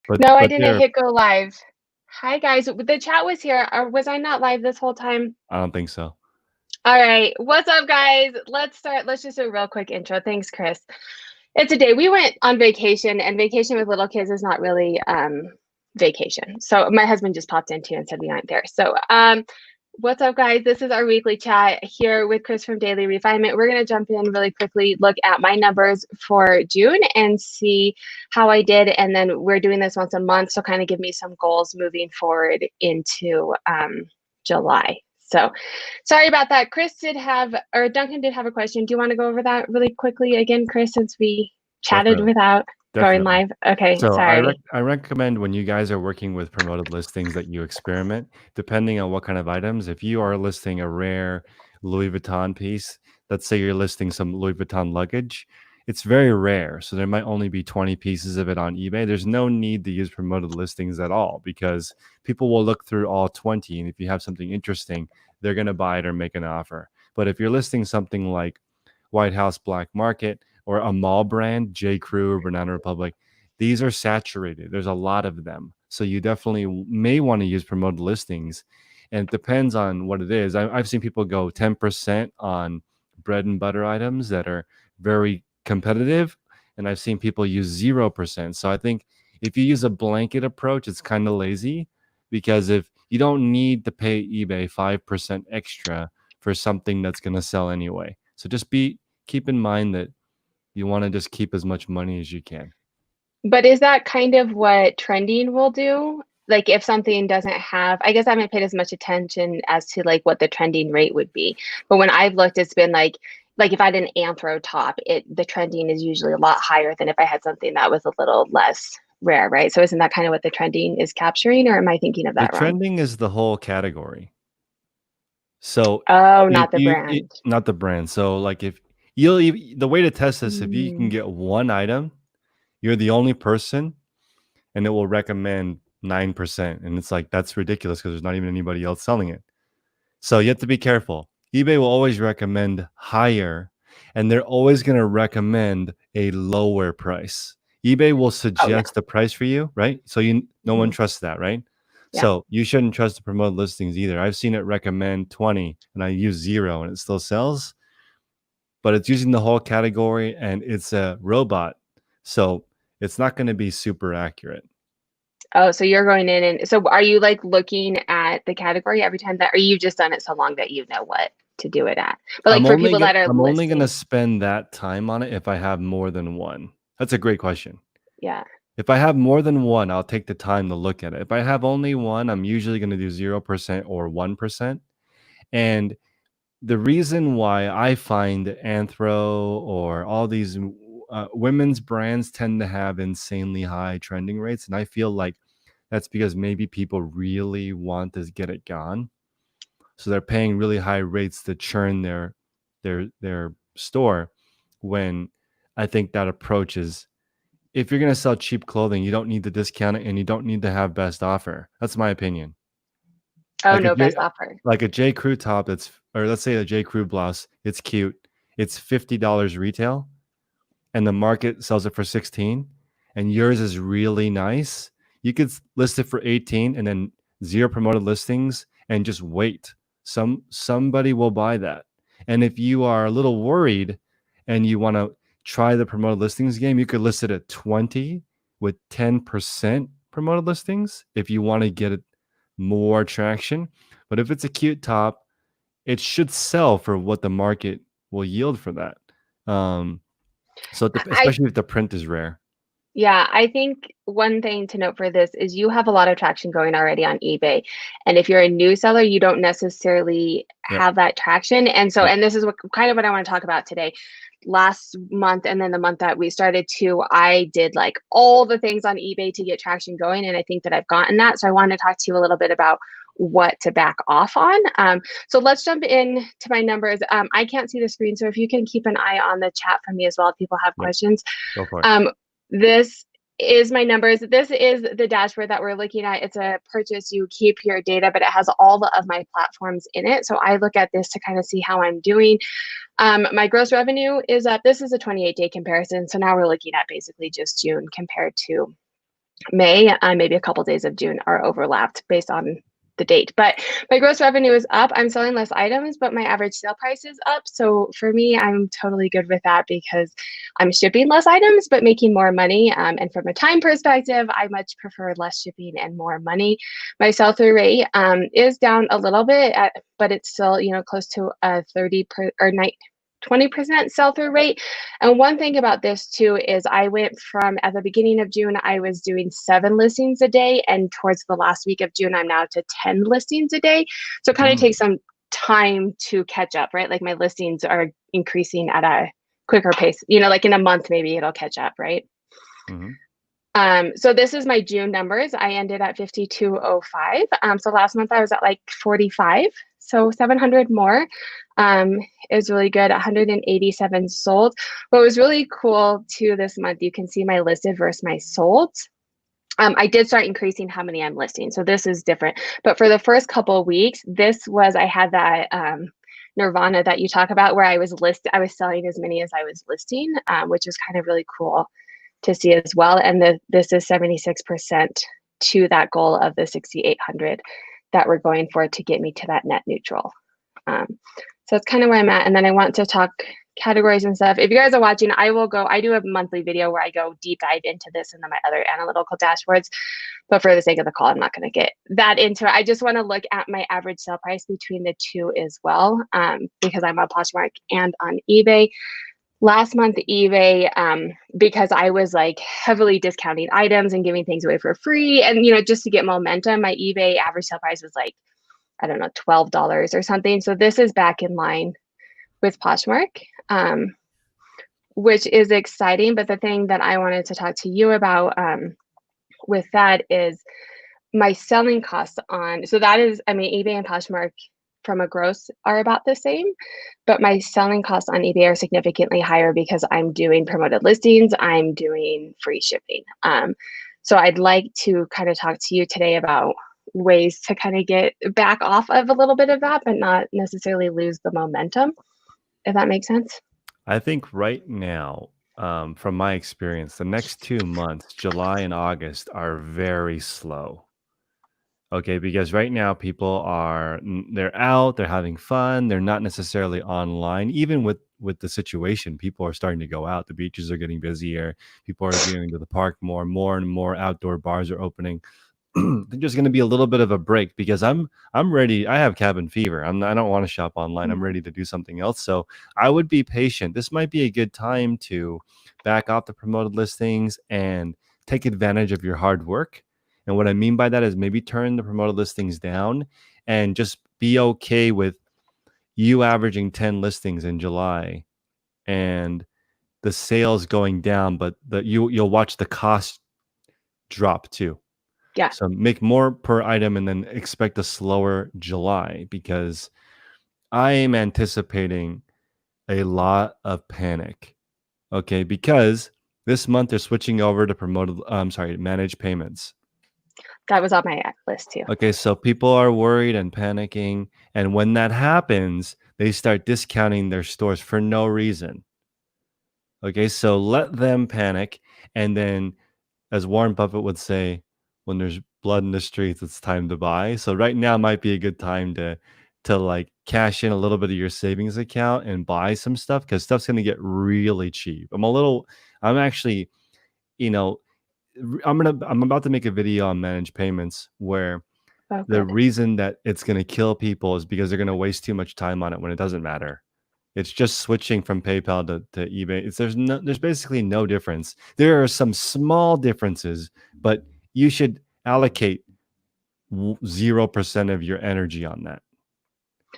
No, I but didn't they're hit go live. Hi guys, the chat was here. Or was I not live this whole time? I don't think so. All right, what's up, guys? Let's start. Let's just do a real quick intro. Thanks, Chris. It's a day we went on vacation, and vacation with little kids is not really vacation. So my husband just popped in too and said we aren't there. So what's up, guys? This is our weekly chat here with Chris from Daily Refinement. We're going to jump in really quickly, look at my numbers for June and see how I did. And then we're doing this once a month. So kind of give me some goals moving forward into July. So sorry about that. Chris did have, or Duncan did have a question. Do you want to go over that really quickly again, Chris, since we chatted Definitely, without going definitely. live? Okay, So sorry. I recommend when you guys are working with promoted listings that you experiment, depending on what kind of items. If you are listing a rare Louis Vuitton piece, let's say you're listing some Louis Vuitton luggage, it's very rare. So there might only be 20 pieces of it on eBay. There's no need to use promoted listings at all because people will look through all 20. And if you have something interesting, they're going to buy it or make an offer. But if you're listing something like White House Black Market or a mall brand, J. Crew or Banana Republic, these are saturated. There's a lot of them. So you definitely may want to use promoted listings. And it depends on what it is. I've seen people go 10% on bread and butter items that are very competitive. And I've seen people use 0%. So I think if you use a blanket approach, it's kind of lazy because if you don't need to pay eBay 5% extra for something that's going to sell anyway. So just keep in mind that you want to just keep as much money as you can. But is that kind of what trending will do? Like if something doesn't have, I guess I haven't paid as much attention as to like what the trending rate would be. But when I've looked, it's been like if I had an anthro top, the trending is usually a lot higher than if I had something that was a little less rare, right? So isn't that kind of what the trending is capturing, or am I thinking of The that wrong? trending is the whole category. So Oh, if not the brand. not the brand. So like if the way to test this, if you can Mm. get one item, you're the only person, and it will recommend 9%. And it's like that's ridiculous because there's not even anybody else selling it. So you have to be careful. eBay will always recommend higher, and they're always going to recommend a lower price. eBay will Oh yeah. suggest the price for you, right? So no one Hmm. trusts that, right? Yeah. So you shouldn't trust the promoted listings either. I've seen it recommend 20 and I use 0 and it still sells, but it's using the whole category and it's a robot. So it's not going to be super accurate. Oh, so you're going in and so are you like looking at the category every time that, or you've just done it so long that you know what to do it at? But like for people that are I'm only gonna listing, spend that time on it if I have more than one. That's a great question. yeah. If I have more than one, I'll take the time to look at it. If I have only one, I'm usually going to do 0% or 1%. And the reason why I find Anthro or all these women's brands tend to have insanely high trending rates. And I feel like that's because maybe people really want to get it gone. So they're paying really high rates to churn their store when I think that approach is if you're going to sell cheap clothing, you don't need to discount it and you don't need to have best offer. That's my opinion. Oh, Like a no, J best offer. like a J. Crew top that's or let's say a J. Crew blouse, it's cute. It's $50 retail and the market sells it for 16 and yours is really nice. You could list it for 18 and then 0 promoted listings and just wait. Somebody will buy that. And if you are a little worried and you want to try the promoted listings game, you could list it at 20 with 10% promoted listings if you want to get it more traction. But if it's a cute top, it should sell for what the market will yield for that. Um, I especially if the print is rare. Yeah, I think one thing to note for this is you have a lot of traction going already on eBay. And if you're a new seller, you don't necessarily Yep. have that traction. And so, Yep. and this is what kind of what I want to talk about today. Last month and then the month that we started to, I did like all the things on eBay to get traction going. And I think that I've gotten that. So I wanted to talk to you a little bit about what to back off on. So let's jump in to my numbers. I can't see the screen. So if you can keep an eye on the chat for me as well, if people have Yep. questions. Go for it. This is my numbers. This is the dashboard that we're looking at. It's a purchase. You keep your data, but it has all of my platforms in it. So I look at this to kind of see how I'm doing. My gross revenue is up. This is a 28-day comparison. So now we're looking at basically just June compared to May, maybe a couple days of June are overlapped based on the date. But my gross revenue is up. I'm selling less items, but my average sale price is up. So for me, I'm totally good with that because I'm shipping less items, but making more money. And from a time perspective, I much prefer less shipping and more money. My sell-through rate is down a little bit, but it's still, close to a 20% sell-through rate. And one thing about this too is I went from, at the beginning of June, I was doing 7 listings a day, and towards the last week of June, I'm now to 10 listings a day. So it kind of takes some time to catch up, right? Like my listings are increasing at a quicker pace, like in a month, maybe it'll catch up, right? So this is my June numbers. I ended at 5205. So last month I was at like 45. So 700 more. It was really good. 187 sold. What was really cool too this month, you can see my listed versus my sold. I did start increasing how many I'm listing. So this is different. But for the first couple of weeks, I had that nirvana that you talk about where I was selling as many as I was listing, which is kind of really cool to see as well. And this is 76% to that goal of the 6,800 that we're going for to get me to that net neutral. So that's kind of where I'm at. And then I want to talk categories and stuff. If you guys are watching, I do a monthly video where I go deep dive into this and then my other analytical dashboards. But for the sake of the call, I'm not going to get that into it. I just want to look at my average sale price between the two as well, because I'm on Poshmark and on eBay. Last month, eBay, because I was like heavily discounting items and giving things away for free, and just to get momentum, my eBay average sale price was like, I don't know, $12 or something. So this is back in line with Poshmark, which is exciting. But the thing that I wanted to talk to you about with that is my selling costs on. So that is, eBay and Poshmark from a gross are about the same, but my selling costs on eBay are significantly higher because I'm doing promoted listings, I'm doing free shipping. So I'd like to kind of talk to you today about ways to kind of get back off of a little bit of that, but not necessarily lose the momentum, if that makes sense. I think right now, from my experience, the next 2 months, July and August, are very slow. Okay, because right now people they're out, they're having fun, they're not necessarily online. Even with the situation, people are starting to go out. The beaches are getting busier. People are going to the park more and more outdoor bars are opening. There's just going to be a little bit of a break because I'm ready. I have cabin fever. I don't want to shop online. I'm ready to do something else. So I would be patient. This might be a good time to back off the promoted listings and take advantage of your hard work. And what I mean by that is maybe turn the promoted listings down and just be okay with you averaging 10 listings in July and the sales going down, but you'll watch the cost drop too. Yeah. So make more per item and then expect a slower July, because I am anticipating a lot of panic. Okay, because this month they're switching over to managed payments. That was on my list too. Okay, so people are worried and panicking. And when that happens, they start discounting their stores for no reason. Okay, so let them panic. And then, as Warren Buffett would say, when there's blood in the streets, it's time to buy. So right now might be a good time to like cash in a little bit of your savings account and buy some stuff, because stuff's going to get really cheap. I'm actually, I'm about to make a video on managed payments where the reason that it's going to kill people is because they're going to waste too much time on it when it doesn't matter. It's just switching from PayPal to eBay. There's basically no difference. There are some small differences, but you should allocate 0% of your energy on that.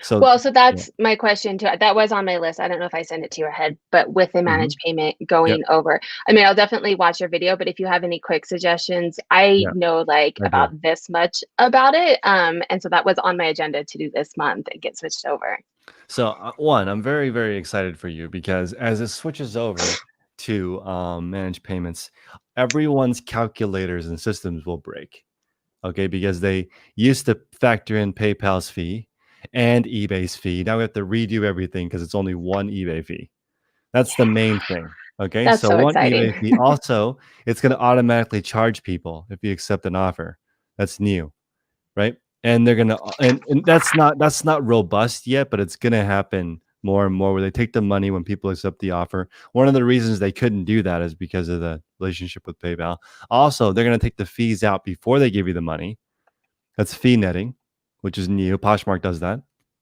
So that's my question too. That was on my list. I don't know if I sent it to your head, but with the managed payment going over, I'll definitely watch your video, but if you have any quick suggestions, I know about this much about it. And so that was on my agenda to do this month and get switched over. So one, I'm very, very excited for you, because as it switches over to managed payments, everyone's calculators and systems will break. Okay, because they used to factor in PayPal's fee and eBay's fee. Now we have to redo everything because it's only one eBay fee. That's the main thing. Okay, That's so so one exciting. eBay fee. Also, it's going to automatically charge people if you accept an offer. That's new, right? And they're gonna and that's not robust yet, but it's gonna happen more and more where they take the money when people accept the offer. One of the reasons they couldn't do that is because of the relationship with PayPal. Also, they're gonna take the fees out before they give you the money. That's fee netting, which is new. Poshmark does that.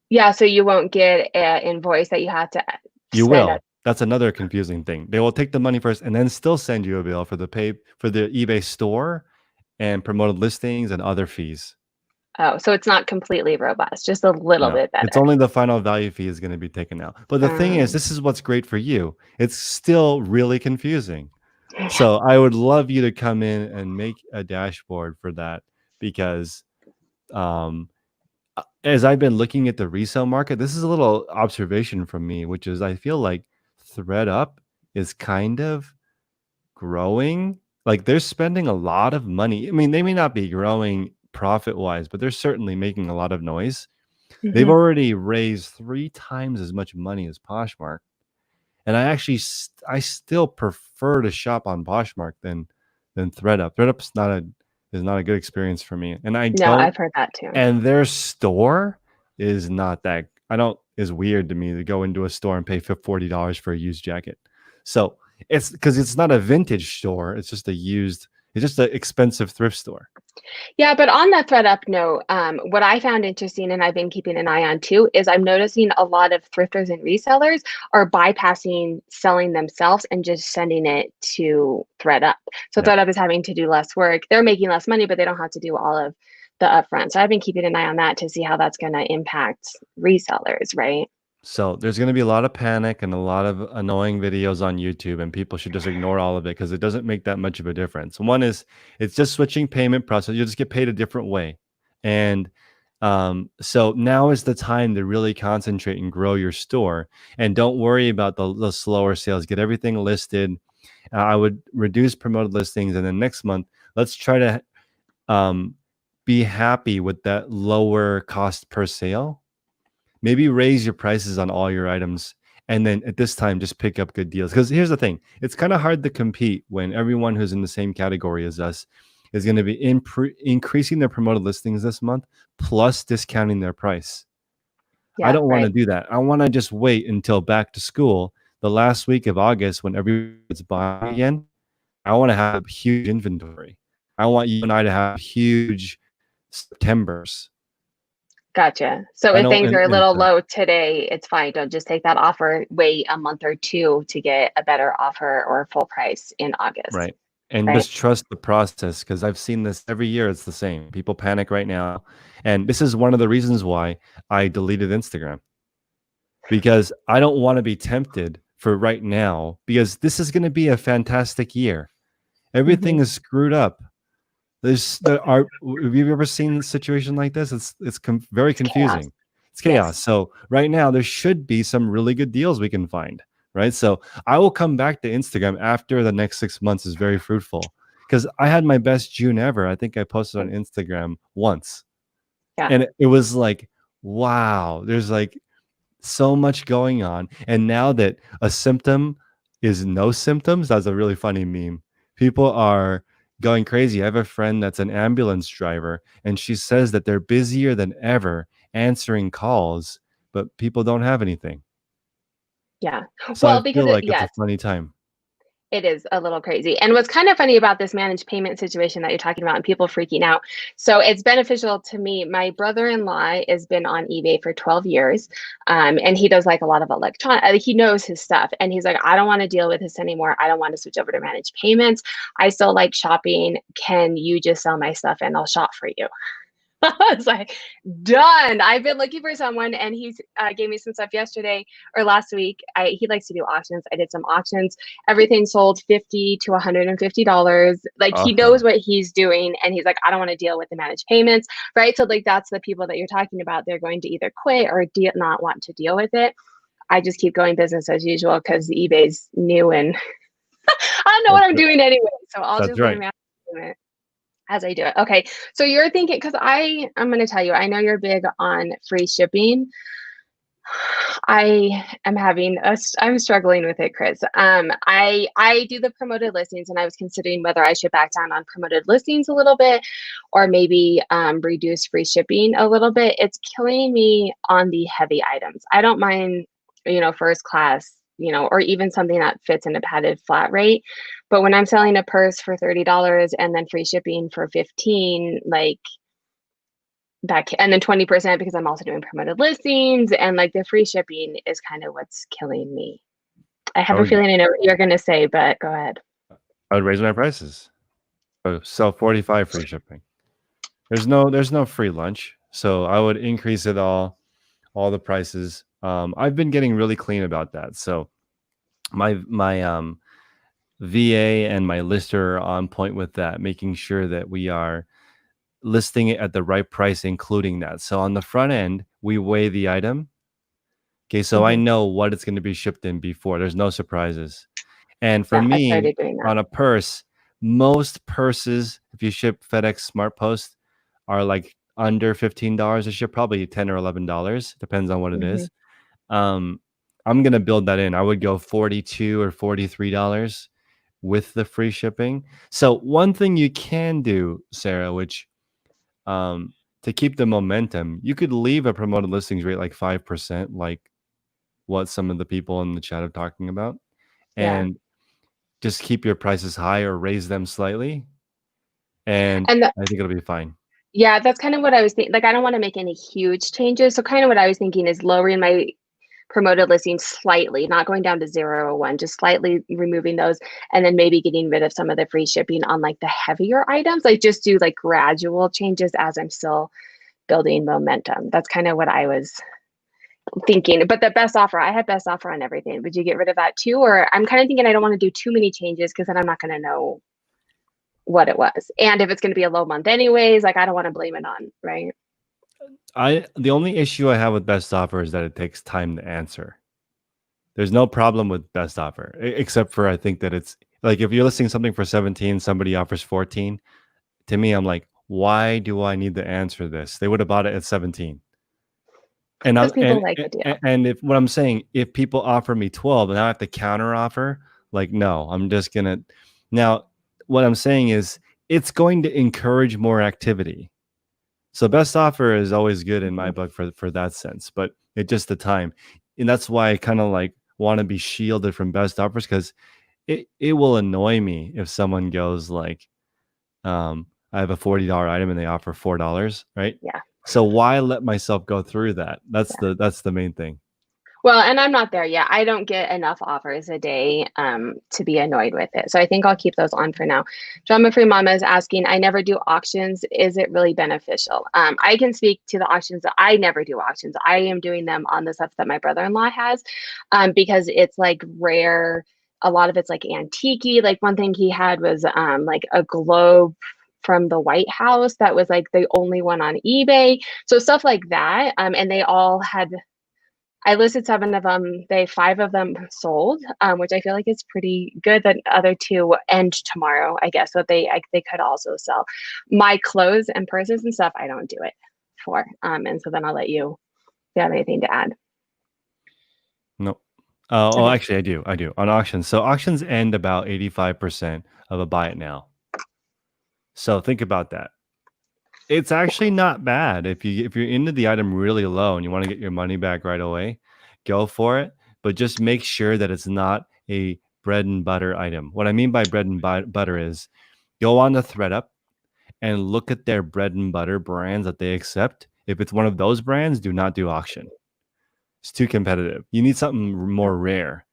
Yeah, so you won't get an invoice that you have to You send out. will. That's another confusing thing. They will take the money first and then still send you a bill for the eBay store and promoted listings and other fees. Oh, so it's not completely robust, just a little No, bit it's better. only the final value fee is going to be taken out. But the thing is, Um, this is what's great for you. It's still really confusing. yeah. So I would love you to come in and make a dashboard for that because um, as I've been looking at the resale market, this is a little observation from me, which is I feel like ThreadUp is kind of growing. Like they're spending a lot of money. I mean, they may not be growing profit wise, but they're certainly making a lot of noise. They've Mhm. already raised 3 times as much money as Poshmark, and I still prefer to shop on Poshmark than ThreadUp. ThreadUp's not a good experience for me, and I No, don't I've heard that too. and their store is not that I don't is weird to me to go into a store and pay $40 for a used jacket. So, it's because it's not a vintage store, it's just an expensive thrift store. Yeah, but on that ThreadUp note, what I found interesting and I've been keeping an eye on too is I'm noticing a lot of thrifters and resellers are bypassing selling themselves and just sending it to ThreadUp. So Yeah. ThreadUp is having to do less work. They're making less money, but they don't have to do all of the upfront. So I've been keeping an eye on that to see how that's going to impact resellers, right? So there's going to be a lot of panic and a lot of annoying videos on YouTube, and people should just ignore all of it because it doesn't make that much of a difference. One is it's just switching payment process. You just get paid a different way, and so now is the time to really concentrate and grow your store. And don't worry about the slower sales. Get everything listed. I would reduce promoted listings, and then next month let's try to um, be happy with that lower cost per sale. Maybe raise your prices on all your items, and then at this time just pick up good deals, because here's the thing, it's kind of hard to compete when everyone who's in the same category as us is going to be increasing their promoted listings this month plus discounting their price. I Yeah, don't want to right. do that. I want to just wait until back to school, the last week of August, when everyone's buying again. I want to have a huge inventory. I want you and I to have huge Septembers. Gotcha. So I if don't things are a and little so low today, it's fine. Don't just take that offer, wait a month or two to get a better offer or full price in August, Right. And right? just trust the process, because I've seen this every year. It's the same. People panic right now. And this is one of the reasons why I deleted Instagram, because I don't want to be tempted for right now, because this is going to be a fantastic year. Hmm. Everything is screwed up. Have you ever seen a situation like this? It's very It's chaos. confusing. It's chaos. Yes. So right now there should be some really good deals we can find, right? So I will come back to Instagram after the next 6 months is very fruitful, because I had my best June ever. I think I posted on Instagram once, Yeah. and it was like, wow, there's like so much going on. And now that a symptom is no symptoms, that's a really funny meme. People are going crazy. I have a friend that's an ambulance driver, and she says that they're busier than ever answering calls, but people don't have anything. Yeah. So I Well, because feel it, like it's a yes, funny time. it is a little crazy. And what's kind of funny about this managed payment situation that you're talking about and people freaking out. So it's beneficial to me. My brother-in-law has been on eBay for 12 years. And he does like a lot of he knows his stuff. And he's like, I don't want to deal with this anymore. I don't want to switch over to managed payments. I still like shopping. Can you just sell my stuff and I'll shop for you? I was like, done. I've been looking for someone, and he's gave me some stuff yesterday or last week. He likes to do auctions. I did some auctions. Everything sold $50 to $150. Like he knows Awesome. what he's doing, and he's like, I don't want to deal with the managed payments, right? So like that's the people that you're talking about. They're going to either quit or not want to deal with it. I just keep going business as usual because eBay's new and I don't know what That's I'm doing anyway. So I'll that's just learn right. managed payment as I do it. Okay. So you're thinking, because I'm going to tell you, I know you're big on free shipping. I'm struggling with it, Chris. I do the promoted listings, and I was considering whether I should back down on promoted listings a little bit, or maybe reduce free shipping a little bit. It's killing me on the heavy items. I don't mind, first class, or even something that fits in a padded flat rate. But when I'm selling a purse for $30 and then free shipping for 15, like that, and then 20% because I'm also doing promoted listings, and like the free shipping is kind of what's killing me. I have I a would feeling I know what you're going to say, but go ahead. I would raise my prices. So sell 45 free shipping. There's no free lunch, so I would increase it all the prices. I've been getting really clean about that. So my VA and my lister are on point with that, making sure that we are listing it at the right price, including that. So on the front end, we weigh the item. Okay, so I know what it's going to be shipped in before. There's no surprises. And for Yeah, I me, started doing that. on a purse, most purses, if you ship FedEx Smart Post, are like under $15 a ship, probably $10 or $11. Depends on what it is. I'm going to build that in. I would go $42 or $43 with the free shipping. So one thing you can do, Sarah, which to keep the momentum, you could leave a promoted listings rate like 5%, like what some of the people in the chat are talking about, Yeah. and just keep your prices high or raise them slightly. And And I think it'll be fine. yeah, that's kind of what I was thinking. Like, I don't want to make any huge changes. So kind of what I was thinking is lowering my promoted listings slightly, not going down to 0 or 1, just slightly removing those, and then maybe getting rid of some of the free shipping on like the heavier items. Like just do like gradual changes as I'm still building momentum. That's kind of what I was thinking. But the best offer, I had best offer on everything. Would you get rid of that too? Or I'm kind of thinking I don't want to do too many changes because then I'm not going to know what it was. And if it's going to be a low month anyways, like I don't want to blame it on, right? The only issue I have with best offer is that it takes time to answer. There's no problem with best offer, except for I think that it's like if you're listing something for 17, somebody offers 14. To me, I'm like, why do I need to answer this? They would have bought it at 17. And Because people like the deal. and if what I'm saying, if people offer me 12 and I have to counter offer, like no, I'm just gonna. Now, what I'm saying is it's going to encourage more activity. So best offer is always good in my book for that sense, but it just the time, and that's why I kind of like want to be shielded from best offers because it will annoy me if someone goes like, I have a $40 item and they offer $4, right? Yeah. So why let myself go through that? That's the main thing. Well, and I'm not there yet. I don't get enough offers a day to be annoyed with it. So I think I'll keep those on for now. Drama Free Mama is asking, I never do auctions. Is it really beneficial? I can speak to the auctions. I never do auctions. I am doing them on the stuff that my brother-in-law has because it's like rare. A lot of it's like antique-y. Like one thing he had was like a globe from the White House that was like the only one on eBay. So stuff like that. And they all had, I listed 7 of them. 5 of them sold, which I feel like is pretty good. The other 2 end tomorrow, I guess. So they could also sell. My clothes and purses and stuff, I don't do it for. And so then I'll let you, if you have anything to add. No. Oh, actually, I do. On auctions. So auctions end about 85% of a buy it now. So think about that. It's actually not bad if you're into the item really low and you want to get your money back right away, go for it. But just make sure that it's not a bread and butter item. What I mean by bread and butter is go on the ThreadUp and look at their bread and butter brands that they accept. If it's one of those brands, do not do auction. It's too competitive. You need something more rare.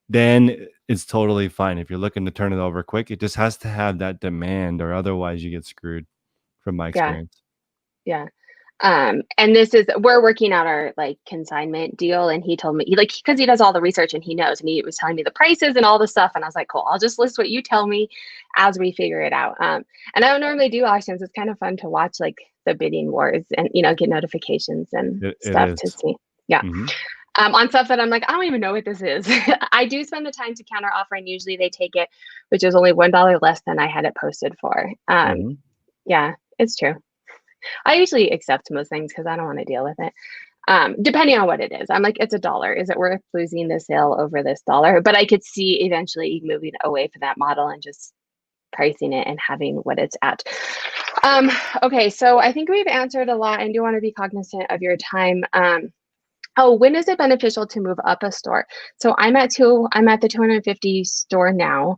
Then it's totally fine. If you're looking to turn it over quick, it just has to have that demand or otherwise you get screwed from my experience. Yeah. And we're working out our like consignment deal, and he told me because he does all the research and he knows, and he was telling me the prices and all the stuff, and I was like, cool, I'll just list what you tell me as we figure it out. And I don't normally do auctions. It's kind of fun to watch like the bidding wars and get notifications and stuff to see. Yeah. On stuff that I'm like, I don't even know what this is. I do spend the time to counter offer, and usually they take it, which is only $1 less than I had it posted for. Yeah, it's true. I usually accept most things because I don't want to deal with it. Depending on what it is. I'm like, it's $1. Is it worth losing the sale over this dollar? But I could see eventually moving away from that model and just pricing it and having what it's at. Okay, so I think we've answered a lot. I do want to be cognizant of your time. Oh, when is it beneficial to move up a store? So I'm at the 250 store now.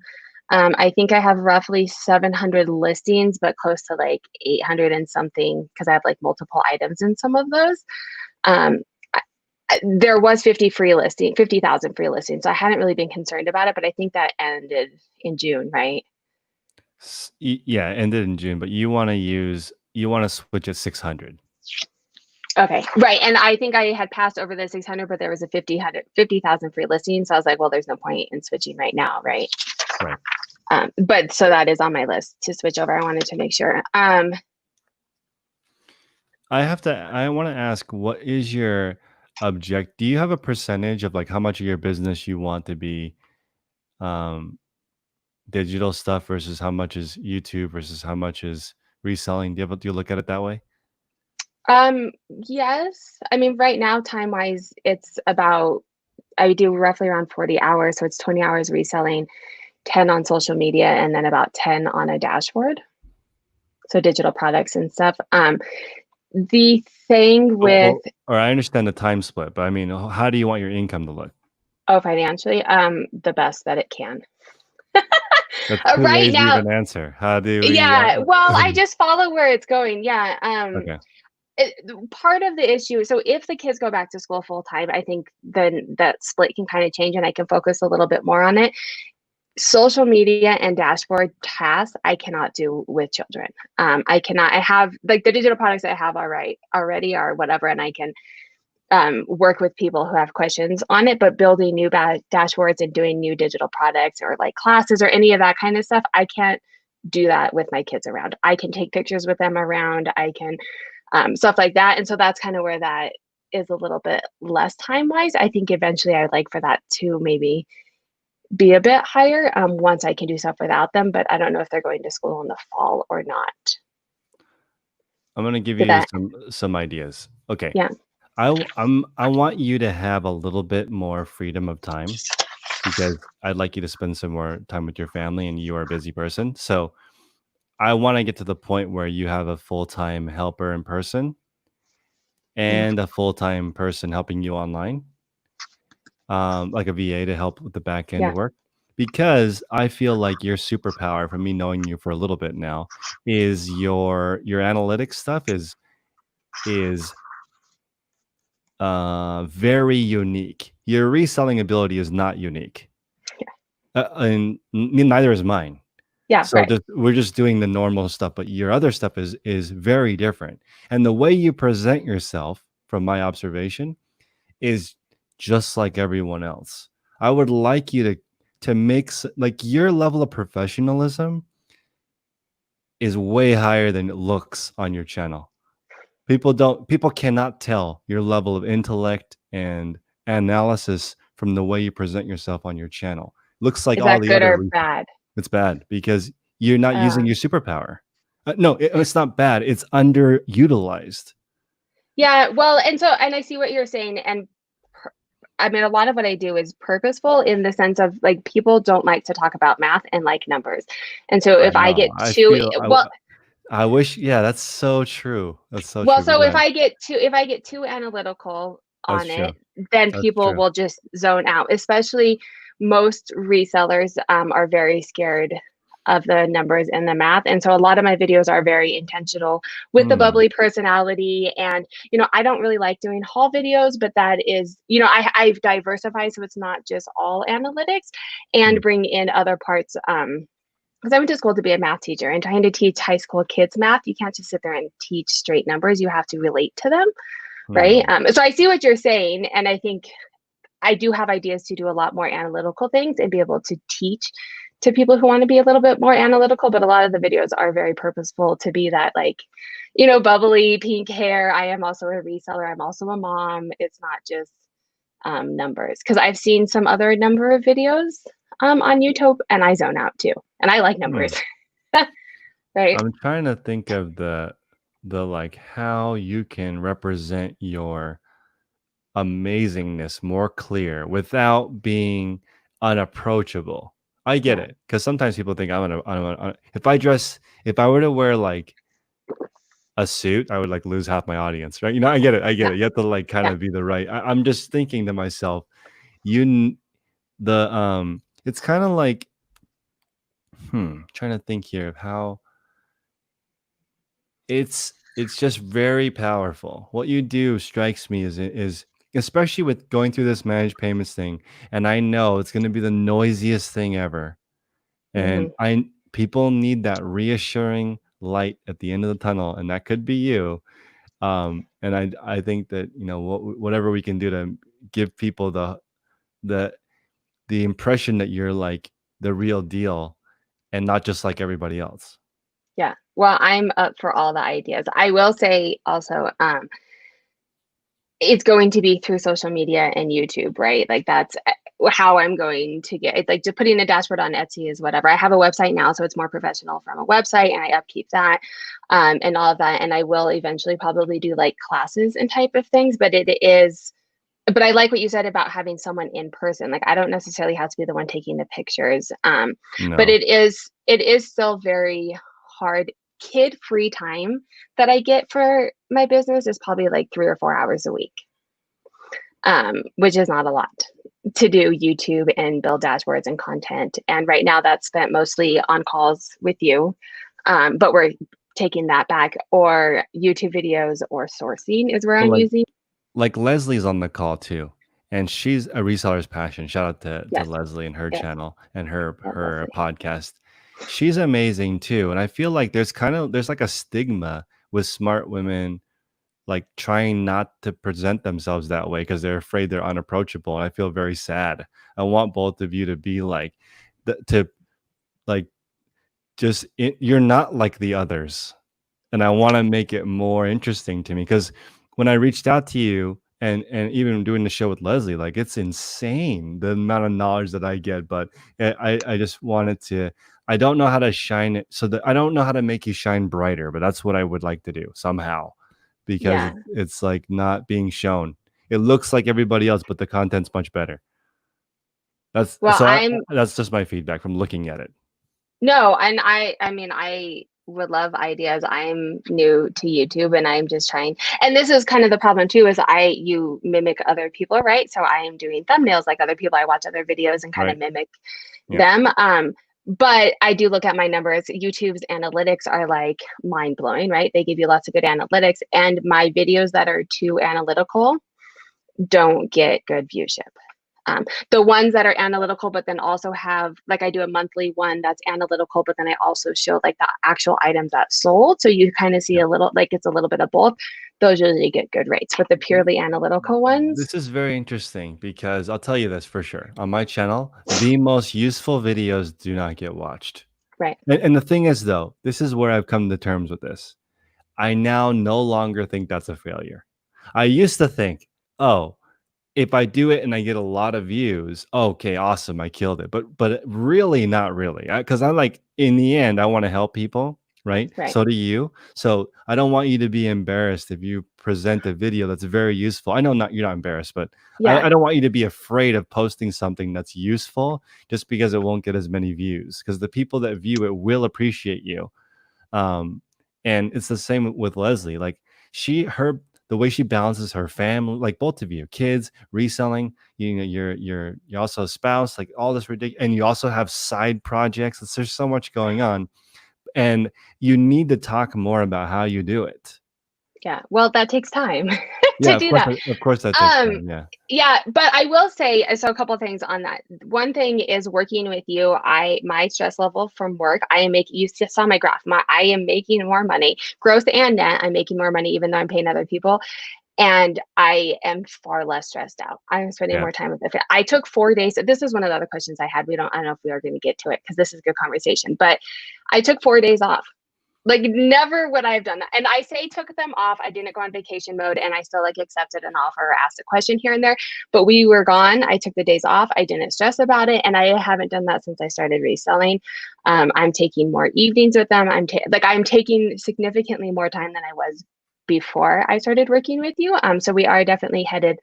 I think I have roughly 700 listings, but close to like 800 and something because I have like multiple items in some of those. There was 50,000 free listings. So I hadn't really been concerned about it, but I think that ended in June, right? Yeah, ended in June, but you want to switch at 600. Okay, right. And I think I had passed over the 600, but there was a 50,000 free listings. So I was like, well, there's no point in switching right now, right? Right. But so that is on my list to switch over. I wanted to make sure. I want to ask, what is your do you have a percentage of like how much of your business you want to be digital stuff versus how much is YouTube versus how much is reselling? Do you look at it that way? Yes. I mean, right now, time wise, it's about, I do roughly around 40 hours. So it's 20 hours reselling, 10 on social media, and then about 10 on a dashboard. So digital products and stuff. The thing with, or I understand the time split, but I mean, how do you want your income to look? Oh, financially, the best that it can. That's too right lazy now, of an answer. How do we? Yeah. Well, I just follow where it's going. Yeah. Okay. Part of the issue, so if the kids go back to school full time, I think then that split can kind of change and I can focus a little bit more on it. Social media and dashboard tasks I cannot do with children. I have like the digital products I have already are whatever, and I can work with people who have questions on it, but building new dashboards and doing new digital products or like classes or any of that kind of stuff, I can't do that with my kids around. I can take pictures with them around. I can stuff like that. And so that's kind of where that is a little bit less time wise. I think eventually I'd like for that to maybe be a bit higher once I can do stuff without them, but I don't know if they're going to school in the fall or not. I'm going to give you some ideas. Okay. Yeah. I want you to have a little bit more freedom of time because I'd like you to spend some more time with your family and you are a busy person. So I want to get to the point where you have a full-time helper in person and a full-time person helping you online, like a VA to help with the back end work. Because I feel like your superpower, from me knowing you for a little bit now, is your analytics stuff is very unique. Your reselling ability is not unique. And neither is mine. Yeah. So we're just doing the normal stuff, but your other stuff is very different. And the way you present yourself, from my observation, is just like everyone else. I would like you to mix, like, your level of professionalism is way higher than it looks on your channel. People cannot tell your level of intellect and analysis from the way you present yourself on your channel. Looks like all the good other or bad? It's bad because you're not using your superpower. No, it's not bad. It's underutilized. Yeah, well, and I see what you're saying, and I mean, a lot of what I do is purposeful in the sense of like people don't like to talk about math and like numbers, and so if I get too I wish, yeah, that's so true. That's so well. true. So if I get too analytical on it, then people will just zone out. Especially most resellers are very scared of the numbers and the math, and so a lot of my videos are very intentional with the bubbly personality. And I don't really like doing haul videos, but that is, I've diversified, so it's not just all analytics, and bring in other parts. Because I went to school to be a math teacher, and trying to teach high school kids math, you can't just sit there and teach straight numbers. You have to relate to them, right? So I see what you're saying, and I think I do have ideas to do a lot more analytical things and be able to teach to people who want to be a little bit more analytical. But a lot of the videos are very purposeful to be that, like, bubbly pink hair. I am also a reseller. I'm also a mom. It's not just numbers, because I've seen some other number of videos on YouTube and I zone out too. And I like numbers. Right. I'm trying to think of the like how you can represent your amazingness more clear without being unapproachable. I get Yeah. it, because sometimes people think if I were to wear like a suit, I would like lose half my audience, right? I get it. I get Yeah. it. You have to like kind Yeah. of be the right. I'm just thinking to myself, you, it's kind of like, trying to think here of how it's just very powerful. What you do strikes me is especially with going through this managed payments thing, and I know it's going to be the noisiest thing ever. And Hmm. people need that reassuring light at the end of the tunnel, and that could be you. And I think that whatever we can do to give people the the impression that you're like the real deal and not just like everybody else. Yeah. Well, I'm up for all the ideas. I will say also, it's going to be through social media and YouTube, right? Like that's how I'm going to get it. Like just putting a dashboard on Etsy is whatever. I have a website now, so it's more professional from a website, and I upkeep that, and all of that. And I will eventually probably do like classes and type of things, but it is. But I like what you said about having someone in person. Like I don't necessarily have to be the one taking the pictures, but No. it is still very hard. Kid free time that I get for my business is probably like 3 or 4 hours a week, which is not a lot to do YouTube and build dashboards and content. And right now that's spent mostly on calls with you, but we're taking that back, or YouTube videos or sourcing is where Well, I'm using. like Leslie's on the call too, and she's a reseller's passion. Shout out to Yes, Leslie and her yes, channel and her yes, her Leslie. podcast. She's amazing too, and I feel like there's like a stigma with smart women like trying not to present themselves that way because they're afraid they're unapproachable. And I feel very sad. I want both of you to be like to like you're not like the others, and I want to make it more interesting to me, because when I reached out to you and even doing the show with Leslie, like it's insane the amount of knowledge that I get. But I just wanted to. I don't know how to shine it, so that I don't know how to make you shine brighter, but that's what I would like to do somehow, because Yeah. it's like not being shown. It looks like everybody else, but the content's much better. That's Well, so. I'm That's just my feedback from looking at it. no, and I mean, I would love ideas. I'm new to YouTube and I'm just trying. And this is kind of the problem too, is you mimic other people, right? So I am doing thumbnails like other people. I watch other videos and kind of Right. mimic Yeah. them. But I do look at my numbers. YouTube's analytics are like mind blowing, right? They give you lots of good analytics, and my videos that are too analytical don't get good viewership. The ones that are analytical, but then also have, like I do a monthly one that's analytical, but then I also show like the actual items that sold. So you kind of see Yeah. a little, like it's a little bit of both. Those usually get good rates, but the purely analytical ones, This is very interesting, because I'll tell you this for sure. On my channel, the most useful videos do not get watched. right, And the thing is, though, this is where I've come to terms with this. I now no longer think that's a failure. I used to think, oh, if I do it and I get a lot of views, okay, awesome, I killed it. But really, not really, because I like, in the end, I want to help people, right? right. So do you. So I don't want you to be embarrassed if you present a video that's very useful. I know you're not embarrassed, but Yeah, I don't want you to be afraid of posting something that's useful just because it won't get as many views. Because the people that view it will appreciate you. um and it's the same with Leslie. Like, the way she balances her family, like both of you, kids, reselling, you're also a spouse, like all this ridiculous, and you also have side projects. There's so much going on, and you need to talk more about how you do it. yeah. Well, that takes time Yeah, to of do course, that. of course that takes Um, time. Yeah. yeah, but I will say, so a couple of things on that. One thing is working with you. My stress level from work, I am making, you saw my graph. I am making more money, gross and net. I'm making more money even though I'm paying other people, and I am far less stressed out. I'm spending Yeah. more time with it. I took 4 days. This is one of the other questions I had. I don't know if we are going to get to it because this is a good conversation, but I took 4 days off. Like never would I have done that. And I say took them off. I didn't go on vacation mode, and I still like accepted an offer or asked a question here and there. But we were gone. I took the days off. I didn't stress about it. And I haven't done that since I started reselling. I'm taking more evenings with them. I'm taking significantly more time than I was before I started working with you. So we are definitely headed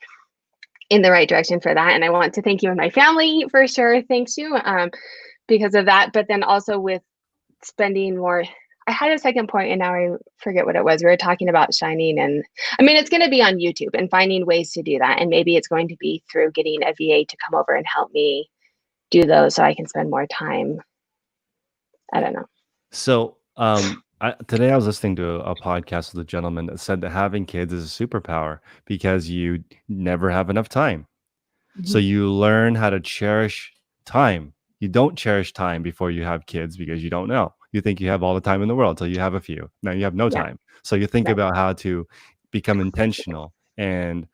in the right direction for that. And I want to thank you and my family for sure. Thanks you because of that. But then also with spending more, I had a second point and now I forget what it was. We were talking about shining, and I mean, it's going to be on YouTube and finding ways to do that. And maybe it's going to be through getting a VA to come over and help me do those so I can spend more time. I don't know. So, today I was listening to a podcast with a gentleman that said that having kids is a superpower because you never have enough time. So Mhm. you learn how to cherish time. You don't cherish time before you have kids because you don't know. You think you have all the time in the world till you have a few. Now you have no Yeah, time. So you think right. about how to become intentional, and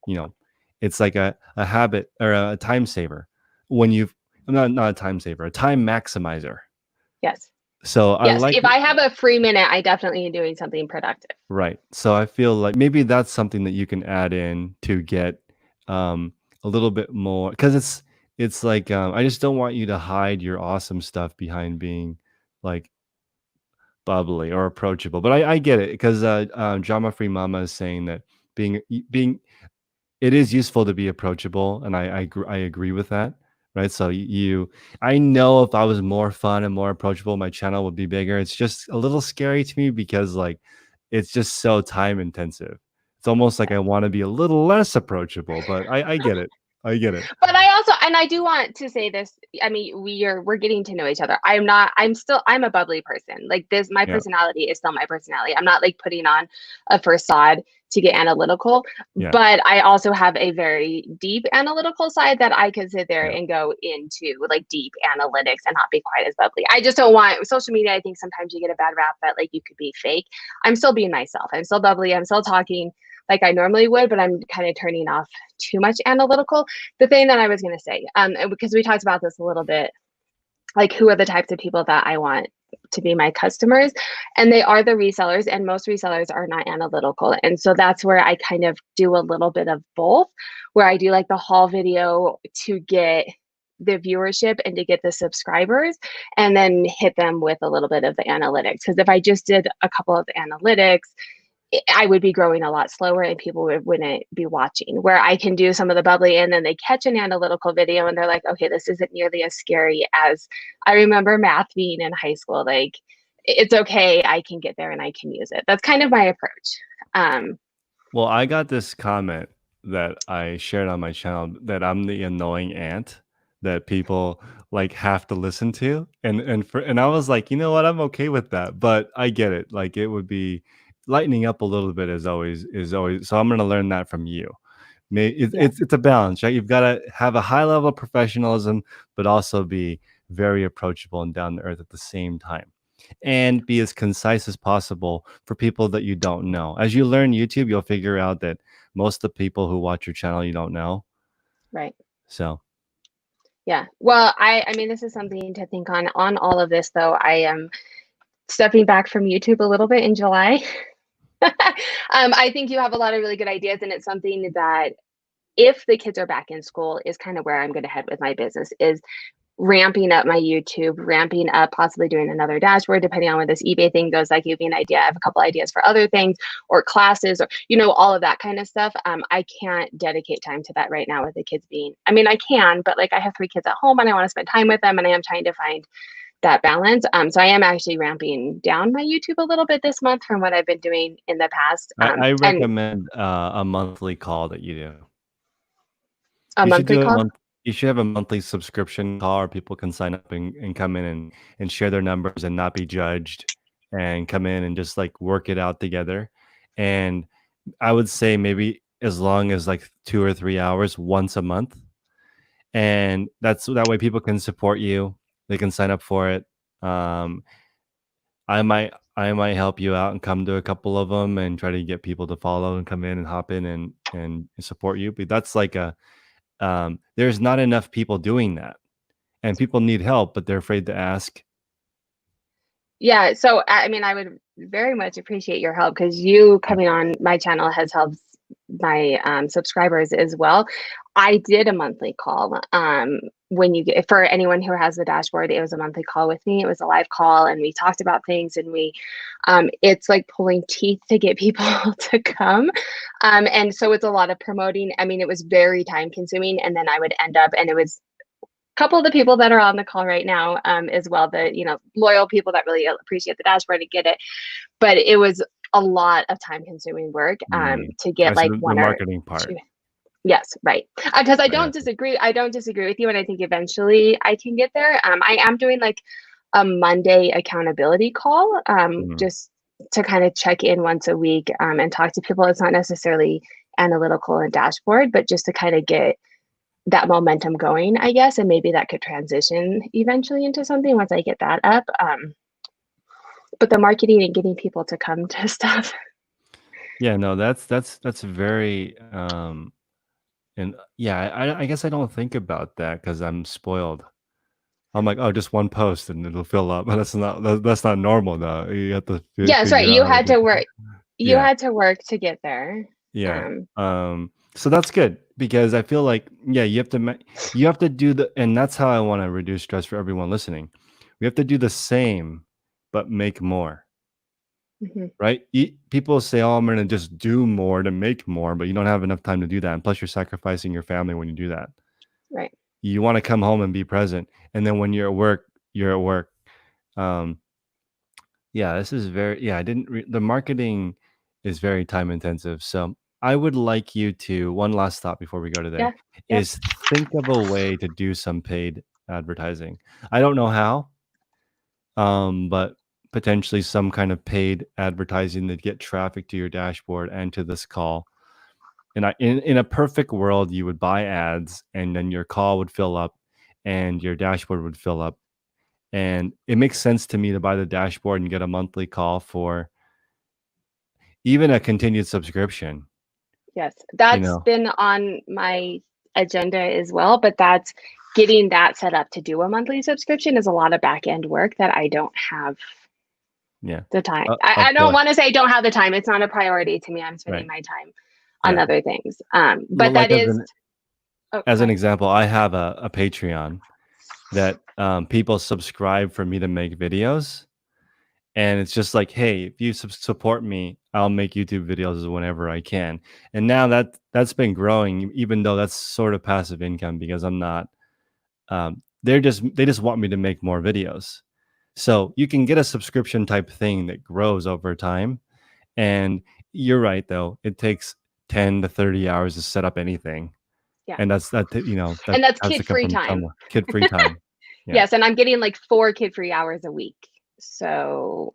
you know, it's like a habit or a time saver. When you've not a time saver, a time maximizer. Yes. So I Yes. like If I have a free minute, I definitely am doing something productive. Right. So I feel like maybe that's something that you can add in to get a little bit more, because it's like I just don't want you to hide your awesome stuff behind being like bubbly or approachable. But I get it, because Drama Free Mama is saying that being it is useful to be approachable, and I agree with that, right? So I know if I was more fun and more approachable, my channel would be bigger. It's just a little scary to me because like it's just so time intensive. It's almost like I want to be a little less approachable, but I get it. I get it. But I also, and I do want to say this, I mean, we're getting to know each other. I'm a bubbly person. Like this, my Yeah. personality is still my personality. I'm not like putting on a facade to get analytical, Yeah. but I also have a very deep analytical side that I could sit there Yeah. and go into like deep analytics and not be quite as bubbly. I just don't want social media. I think sometimes you get a bad rap that like you could be fake. I'm still being myself. I'm still bubbly. I'm still talking like I normally would, but I'm kind of turning off too much analytical. The thing that I was going to say, because we talked about this a little bit, like who are the types of people that I want to be my customers, and they are the resellers, and most resellers are not analytical, and so that's where I kind of do a little bit of both, where I do like the haul video to get the viewership and to get the subscribers, and then hit them with a little bit of the analytics, because if I just did a couple of the analytics, I would be growing a lot slower and people wouldn't be watching. Where I can do some of the bubbly and then they catch an analytical video and they're like, okay, this isn't nearly as scary as I remember math being in high school. Like, it's okay. I can get there and I can use it. That's kind of my approach. Well, I got this comment that I shared on my channel that I'm the annoying aunt that people like have to listen to, and I was like, you know what, I'm okay with that, but I get it. Like it would be lightening up a little bit is always. So I'm gonna learn that from you. Yeah, It's a balance, right? You've got to have a high level of professionalism, but also be very approachable and down to earth at the same time, and be as concise as possible for people that you don't know. As you learn YouTube, you'll figure out that most of the people who watch your channel you don't know. right. So Yeah. Well, I mean, this is something to think on all of this, though. I am stepping back from YouTube a little bit in July. I think you have a lot of really good ideas, and it's something that if the kids are back in school is kind of where I'm going to head with my business, is ramping up my YouTube, ramping up, possibly doing another dashboard, depending on where this eBay thing goes. That gave me an idea. I have a couple ideas for other things or classes or, all of that kind of stuff. I can't dedicate time to that right now with the kids being, I mean, I can, but like I have 3 kids at home and I want to spend time with them and I am trying to find that balance. So I am actually ramping down my YouTube a little bit this month from what I've been doing in the past. I And recommend a monthly call that you do. a You should monthly do it call. month. You should have a monthly subscription call where people can sign up and come in and share their numbers and not be judged, and come in and just like work it out together. And I would say maybe as long as like 2 or 3 hours once a month, and that way people can support you. They can sign up for it. Um, I might help you out and come to a couple of them and try to get people to follow and come in and hop in and support you. But that's like there's not enough people doing that, and people need help, but they're afraid to ask. Yeah, so I mean, I would very much appreciate your help because you Yeah. coming on my channel has helped my subscribers as well. I did a monthly call. when you get, for anyone who has the dashboard, it was a monthly call with me. It was a live call, and we talked about things, and it's like pulling teeth to get people to come. And so it's a lot of promoting. I mean, it was very time consuming, and then I would end up, and it was a couple of the people that are on the call right now, as well, the loyal people that really appreciate the dashboard and get it. But it was a lot of time consuming work to get So like the one or marketing part. two. Yes, right. Because I don't disagree. I don't disagree with you, and I think eventually I can get there. I am doing like a Monday accountability call, just to kind of check in once a week and talk to people. It's not necessarily analytical and dashboard, but just to kind of get that momentum going, I guess, and maybe that could transition eventually into something once I get that up. But the marketing and getting people to come to stuff. Yeah, no, that's very and yeah, I guess I don't think about that because I'm spoiled. I'm like, oh, just one post and it'll fill up. But that's not normal though. You have to Yes, right. figure You out how to had get to there. work. You Yeah, had to work to get there. yeah. So that's good because I feel like you have to do and that's how I want to reduce stress for everyone listening. We have to do the same, but make more. Mhm. Right? People say, "Oh, I'm going to just do more to make more," but you don't have enough time to do that. And plus, you're sacrificing your family when you do that. Right. You want to come home and be present, and then when you're at work, you're at work. Um, yeah, this is very. Yeah, I didn't. The marketing is very time intensive. So I would like you to one last thought before we go today Yeah. Yep. is think of a way to do some paid advertising. I don't know how, but potentially some kind of paid advertising that get traffic to your dashboard and to this call. And in a perfect world, you would buy ads and then your call would fill up and your dashboard would fill up. And it makes sense to me to buy the dashboard and get a monthly call for even a continued subscription, Yes. you That's know? been on my agenda as well, but that's getting that set up to do a monthly subscription is a lot of back end work that I don't have Yeah. the time. Of I don't course. want to say I don't have the time. It's not a priority to me. I'm spending Right. my time on Yeah. other things. Well, But like that is, oh, as go an ahead. example, I have a Patreon that people subscribe for me to make videos. And it's just like, hey, if you support me, I'll make YouTube videos whenever I can. And now that's been growing, even though that's sort of passive income because I'm not. They just want me to make more videos. So you can get a subscription type thing that grows over time. And you're right, though, it takes 10 to 30 hours to set up anything, Yeah. and that And that's has to kid come free from time. somewhere. Kid free time. Yeah, Yes, and I'm getting like 4 kid-free hours a week. So,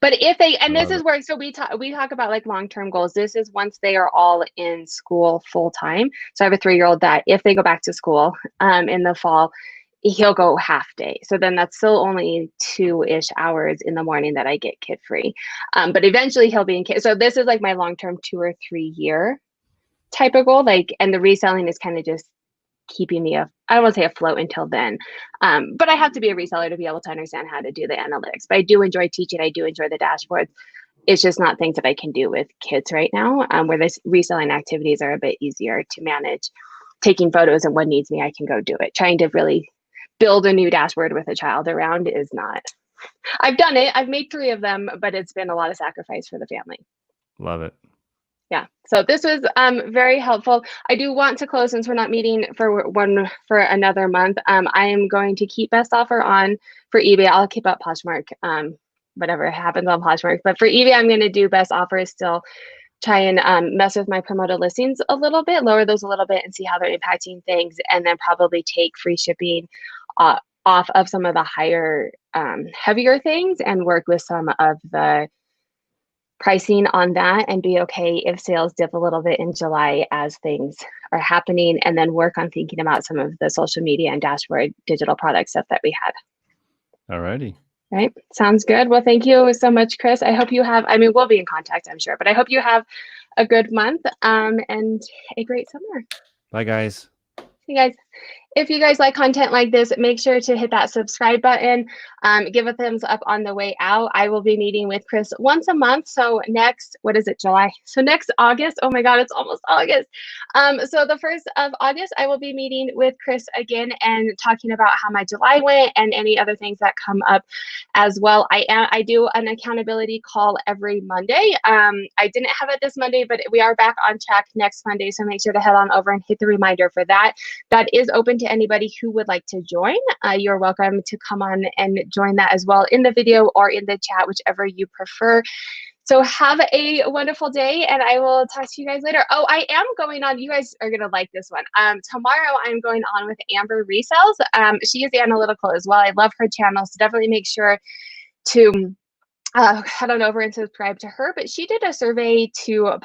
but if they, I and this love is it. where, so we talk about like long-term goals. This is once they are all in school full time. So I have a 3-year-old that if they go back to school in the fall, he'll go half day. So then that's still only 2-ish hours in the morning that I get kid-free. But eventually he'll be in kid. So this is like my long-term 2 or 3 year type of goal. Like, and the reselling is kind of just keeping me, I don't want to say afloat until then. But I have to be a reseller to be able to understand how to do the analytics. But I do enjoy teaching. I do enjoy the dashboards. It's just not things that I can do with kids right now, where the reselling activities are a bit easier to manage. Taking photos and what needs me, I can go do it. Trying to really build a new dashboard with a child around is not. I've done it. I've made 3 of them, but it's been a lot of sacrifice for the family. Love it. Yeah. So this was very helpful. I do want to close since we're not meeting for another month. I am going to keep best offer on for eBay. I'll keep up Poshmark, whatever happens on Poshmark. But for eBay, I'm going to do best offer still. Try and mess with my promoted listings a little bit, lower those a little bit, and see how they're impacting things, and then probably take free shipping off of some of the higher, heavier things, and work with some of the pricing on that, and be okay if sales dip a little bit in July as things are happening, and then work on thinking about some of the social media and dashboard digital product stuff that we had. Alrighty. Right. Sounds good. Well, thank you so much, Chris. I hope you have, I mean, we'll be in contact, I'm sure, but I hope you have a good month and a great summer. Bye, guys. See you guys. If you guys like content like this, make sure to hit that subscribe button. Give a thumbs up on the way out. I will be meeting with Chris once a month. So next, what is it, July? So next August, oh my God, it's almost August. So the 1st of August, I will be meeting with Chris again and talking about how my July went and any other things that come up as well. I do an accountability call every Monday. I didn't have it this Monday, but we are back on track next Monday. So make sure to head on over and hit the reminder for that. That is open to anybody who would like to join. You're welcome to come on and join that as well in the video or in the chat, whichever you prefer. So have a wonderful day, and I will talk to you guys later. Oh, I am going on. You guys are going to like this one. Tomorrow I'm going on with Amber Resells. She is analytical as well. I love her channel, so definitely make sure to head on over and subscribe to her. But she did a survey to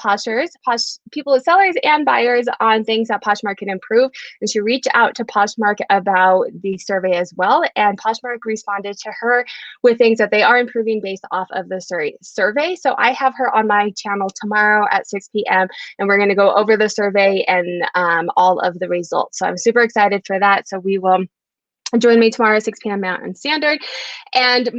people, sellers and buyers on things that Poshmark can improve. And she reached out to Poshmark about the survey as well. And Poshmark responded to her with things that they are improving based off of the survey. So I have her on my channel tomorrow at 6 p.m. and we're going to go over the survey and all of the results. So I'm super excited for that. So we will join me tomorrow at 6 p.m. Mountain Standard. And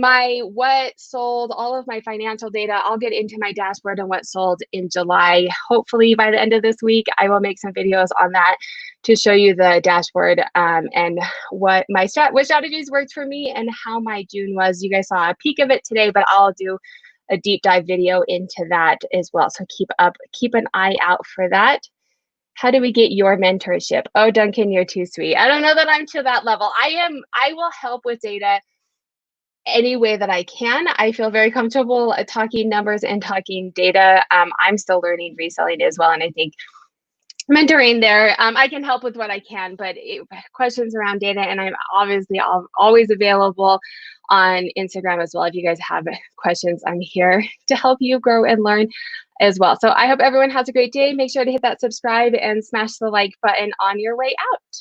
what sold, all of my financial data, I'll get into my dashboard and what sold in July. Hopefully by the end of this week, I will make some videos on that to show you the dashboard and what strategies worked for me and how my June was. You guys saw a peek of it today, but I'll do a deep dive video into that as well. So keep an eye out for that. How do we get your mentorship? Oh, Duncan, you're too sweet. I don't know that I'm to that level. I will help with data any way that I can. I feel very comfortable talking numbers and talking data. I'm still learning reselling as well. And I think mentoring there, I can help with what I can, but questions around data, and I'm obviously always available on Instagram as well. If you guys have questions, I'm here to help you grow and learn as well. So I hope everyone has a great day. Make sure to hit that subscribe and smash the like button on your way out.